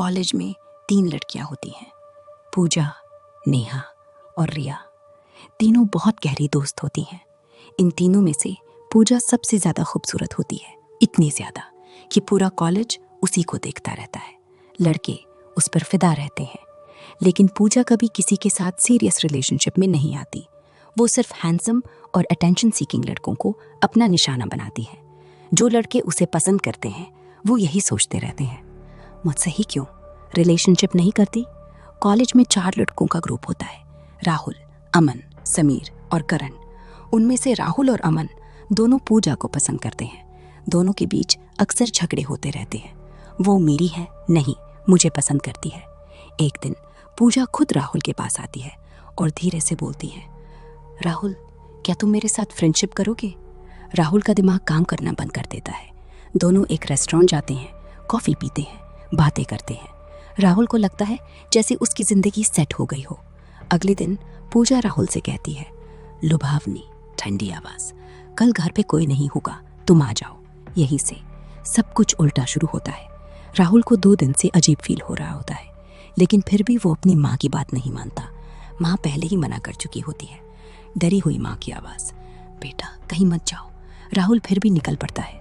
College में 3 लड़कियां होती हैं, पूजा, नेहा और रिया। तीनों बहुत गहरी दोस्त होती हैं। इन तीनों में से पूजा सबसे ज़्यादा खूबसूरत होती है, इतनी ज़्यादा कि पूरा कॉलेज उसी को देखता रहता है। लड़के उस पर फिदा रहते हैं, लेकिन पूजा कभी किसी के साथ सीरियस रिलेशनशिप में नहीं आती। वो सिर्फ हैंडसम और अटेंशन सीकिंग लड़कों को अपना निशाना बनाती है। जो लड़के उसे पसंद करते हैं वो यही सोचते रहते हैं, मुझसे ही क्यों रिलेशनशिप नहीं करती। कॉलेज में 4 लड़कों का ग्रुप होता है, राहुल, अमन, समीर और करण। उनमें से राहुल और अमन दोनों पूजा को पसंद करते हैं। दोनों के बीच अक्सर झगड़े होते रहते हैं। वो मेरी है, नहीं मुझे पसंद करती है। एक दिन पूजा खुद राहुल के पास आती है और धीरे से बोलती है, राहुल क्या तुम मेरे साथ फ्रेंडशिप करोगे? राहुल का दिमाग काम करना बंद कर देता है। दोनों एक रेस्टोरेंट जाते हैं, कॉफ़ी पीते हैं, बातें करते हैं। राहुल को लगता है जैसे उसकी ज़िंदगी सेट हो गई हो। अगले दिन पूजा राहुल से कहती है, लुभावनी ठंडी आवाज़, कल घर पे कोई नहीं होगा, तुम आ जाओ। यहीं से सब कुछ उल्टा शुरू होता है। राहुल को 2 दिन से अजीब फील हो रहा होता है, लेकिन फिर भी वो अपनी माँ की बात नहीं मानता। माँ पहले ही मना कर चुकी होती है। डरी हुई माँ की आवाज़, बेटा कहीं मत जाओ। राहुल फिर भी निकल पड़ता है।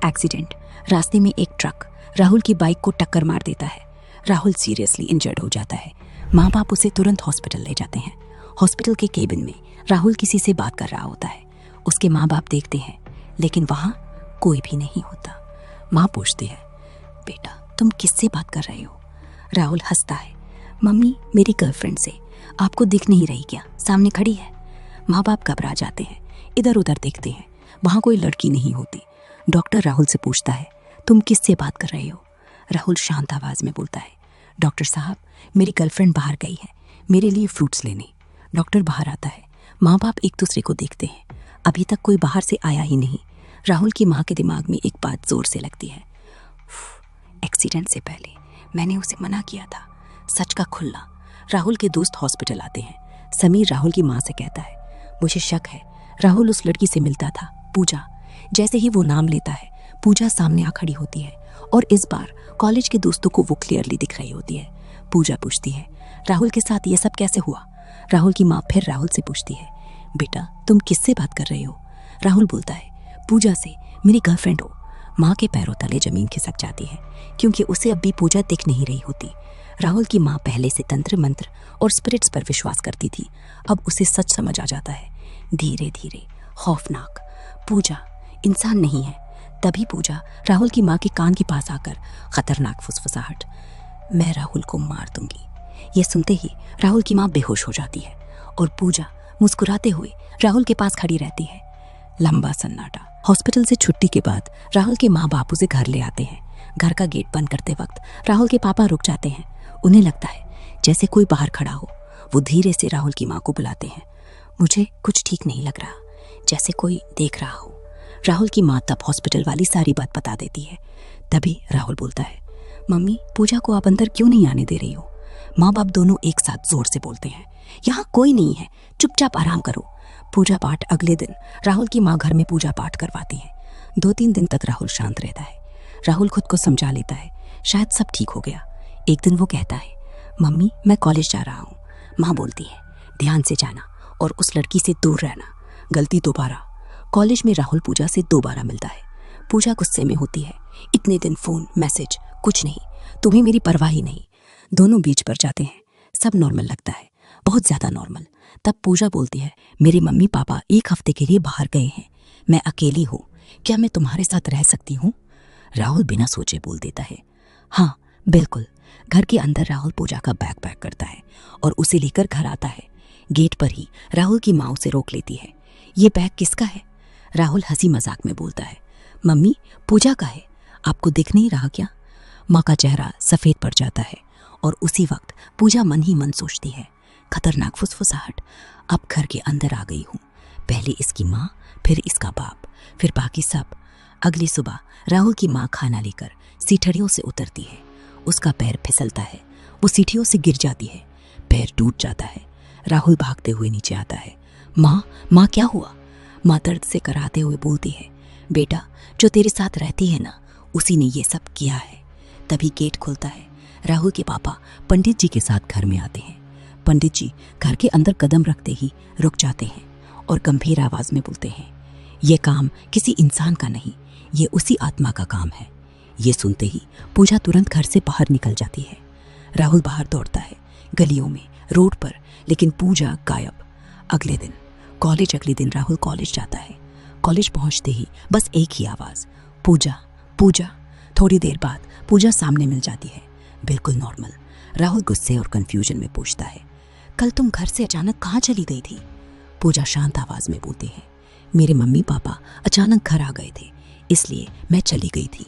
एक्सीडेंट, रास्ते में एक ट्रक राहुल की बाइक को टक्कर मार देता है। राहुल सीरियसली इंजर्ड हो जाता है। माँ बाप उसे तुरंत हॉस्पिटल ले जाते हैं। हॉस्पिटल के केबिन में राहुल किसी से बात कर रहा होता है। उसके माँ बाप देखते हैं, लेकिन वहाँ कोई भी नहीं होता। माँ पूछती है, बेटा तुम किससे बात कर रहे हो? राहुल हंसता है, मम्मी मेरी गर्लफ्रेंड से। आपको दिख नहीं रही क्या? सामने खड़ी है। माँ बाप घबरा जाते हैं, इधर उधर देखते हैं, वहाँ कोई लड़की नहीं होती। डॉक्टर राहुल से पूछता है, तुम किससे बात कर रहे हो? राहुल शांत आवाज़ में बोलता है, डॉक्टर साहब मेरी गर्लफ्रेंड बाहर गई है मेरे लिए फ्रूट्स लेने। डॉक्टर बाहर आता है। माँ बाप एक दूसरे को देखते हैं। अभी तक कोई बाहर से आया ही नहीं। राहुल की माँ के दिमाग में एक बात जोर से लगती है, एक्सीडेंट से पहले मैंने उसे मना किया था, सच का खुलना। राहुल के दोस्त हॉस्पिटल आते हैं। समीर राहुल की माँ से कहता है, मुझे शक है राहुल उस लड़की से मिलता था, पूजा। जैसे ही वो नाम लेता है, पूजा सामने आ खड़ी होती है और इस बार कॉलेज के दोस्तों को वो क्लियरली दिख रही होती है। पूजा पूछती है, राहुल के साथ ये सब कैसे हुआ? राहुल की माँ फिर राहुल से पूछती है, बेटा तुम किससे बात कर रहे हो? राहुल बोलता है, पूजा से, मेरी गर्लफ्रेंड हो। माँ के पैरों तले जमीन खिसक जाती है, क्योंकि उसे अब भी पूजा दिख नहीं रही होती। राहुल की माँ पहले से तंत्र मंत्र और स्पिरिट्स पर विश्वास करती थी, अब उसे सच समझ आ जाता है। धीरे धीरे, खौफनाक, पूजा इंसान नहीं है। तभी पूजा राहुल की माँ के कान के पास आकर खतरनाक फुसफुसाहट, मैं राहुल को मार दूंगी। ये सुनते ही राहुल की माँ बेहोश हो जाती है और पूजा मुस्कुराते हुए राहुल के पास खड़ी रहती है। लंबा सन्नाटा। हॉस्पिटल से छुट्टी के बाद राहुल के माँ बाप उसे घर ले आते हैं। घर का गेट बंद करते वक्त राहुल के पापा रुक जाते हैं। उन्हें लगता है जैसे कोई बाहर खड़ा हो। वो धीरे से राहुल की माँ को बुलाते हैं। मुझे कुछ ठीक नहीं लग रहा, जैसे कोई देख रहा हो। राहुल की माँ तब हॉस्पिटल वाली सारी बात बता देती है। तभी राहुल बोलता है, मम्मी पूजा को आप अंदर क्यों नहीं आने दे रही हो? माँ बाप दोनों एक साथ जोर से बोलते हैं, यहाँ कोई नहीं है, चुपचाप आराम करो। पूजा पाठ। अगले दिन राहुल की माँ घर में पूजा पाठ करवाती है। 2-3 दिन तक राहुल शांत रहता है। राहुल खुद को समझा लेता है, शायद सब ठीक हो गया। एक दिन वो कहता है, मम्मी मैं कॉलेज जा रहा हूँ। माँ बोलती है, ध्यान से जाना और उस लड़की से दूर रहना। गलती दोबारा। कॉलेज में राहुल पूजा से दोबारा मिलता है। पूजा गुस्से में होती है, इतने दिन फ़ोन मैसेज कुछ नहीं, तुम्हें मेरी परवाह ही नहीं। दोनों बीच पर जाते हैं। सब नॉर्मल लगता है, बहुत ज़्यादा नॉर्मल। तब पूजा बोलती है, मेरे मम्मी पापा 1 हफ्ते के लिए बाहर गए हैं, मैं अकेली हूँ, क्या मैं तुम्हारे साथ रह सकती हूँ? राहुल बिना सोचे बोल देता है, हाँ बिल्कुल। घर के अंदर राहुल पूजा का बैग पैक करता है और उसे लेकर घर आता है। गेट पर ही राहुल की माँ उसे रोक लेती है। ये बैग किसका है? राहुल हंसी मजाक में बोलता है, मम्मी पूजा का है, आपको दिख नहीं रहा क्या? माँ का चेहरा सफ़ेद पड़ जाता है और उसी वक्त पूजा मन ही मन सोचती है, खतरनाक फुसफुसाहट, अब घर के अंदर आ गई हूँ। पहले इसकी माँ, फिर इसका बाप, फिर बाकी सब। अगली सुबह राहुल की माँ खाना लेकर सीढ़ियों से उतरती है। उसका पैर फिसलता है, वो सीढ़ियों से गिर जाती है, पैर टूट जाता है। राहुल भागते हुए नीचे आता है। माँ, माँ क्या हुआ? माँ दर्द से कराते हुए बोलती है, बेटा जो तेरे साथ रहती है ना, उसी ने ये सब किया है। तभी गेट खुलता है। राहुल के पापा पंडित जी के साथ घर में आते हैं। पंडित जी घर के अंदर कदम रखते ही रुक जाते हैं और गंभीर आवाज में बोलते हैं, ये काम किसी इंसान का नहीं, ये उसी आत्मा का काम है। ये सुनते ही पूजा तुरंत घर से बाहर निकल जाती है। राहुल बाहर दौड़ता है, गलियों में, रोड पर, लेकिन पूजा गायब। अगले दिन राहुल कॉलेज जाता है। कॉलेज पहुंचते ही बस एक ही आवाज, पूजा पूजा। थोड़ी देर बाद पूजा सामने मिल जाती है, बिल्कुल नॉर्मल। राहुल गुस्से और कंफ्यूजन में पूछता है, कल तुम घर से अचानक कहाँ चली गई थी? पूजा शांत आवाज में बोलती है, मेरे मम्मी पापा अचानक घर आ गए थे, इसलिए मैं चली गई थी।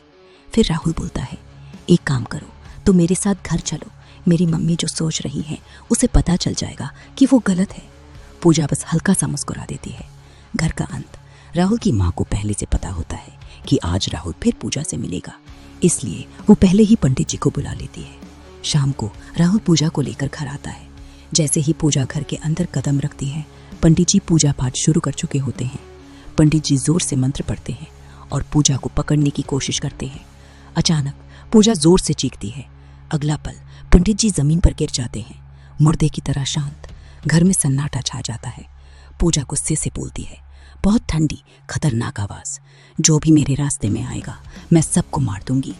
फिर राहुल बोलता है, एक काम करो, तुम मेरे साथ घर चलो, मेरी मम्मी जो सोच रही है उसे पता चल जाएगा कि वो गलत है। पूजा बस हल्का सा मुस्कुरा देती है। घर का अंत। राहुल की माँ को पहले से पता होता है कि आज राहुल फिर पूजा से मिलेगा, इसलिए वो पहले ही पंडित जी को बुला लेती है। शाम को राहुल पूजा को लेकर घर आता है। जैसे ही पूजा घर के अंदर कदम रखती है, पंडित जी पूजा पाठ शुरू कर चुके होते हैं। पंडित जी जोर से मंत्र पढ़ते हैं और पूजा को पकड़ने की कोशिश करते हैं। अचानक पूजा जोर से चीखती है। अगला पल पंडित जी जमीन पर गिर जाते हैं, मुर्दे की तरह शांत। घर में सन्नाटा छा जाता है। पूजा गुस्से से बोलती है, बहुत ठंडी खतरनाक आवाज, जो भी मेरे रास्ते में आएगा मैं सबको मार दूंगी।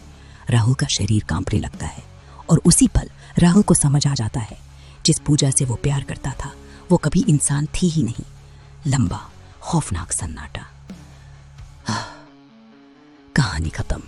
राहुल का शरीर कांपने लगता है और उसी पल राहुल को समझ आ जाता है, जिस पूजा से वो प्यार करता था वो कभी इंसान थी ही नहीं। लंबा खौफनाक सन्नाटा। कहानी खत्म।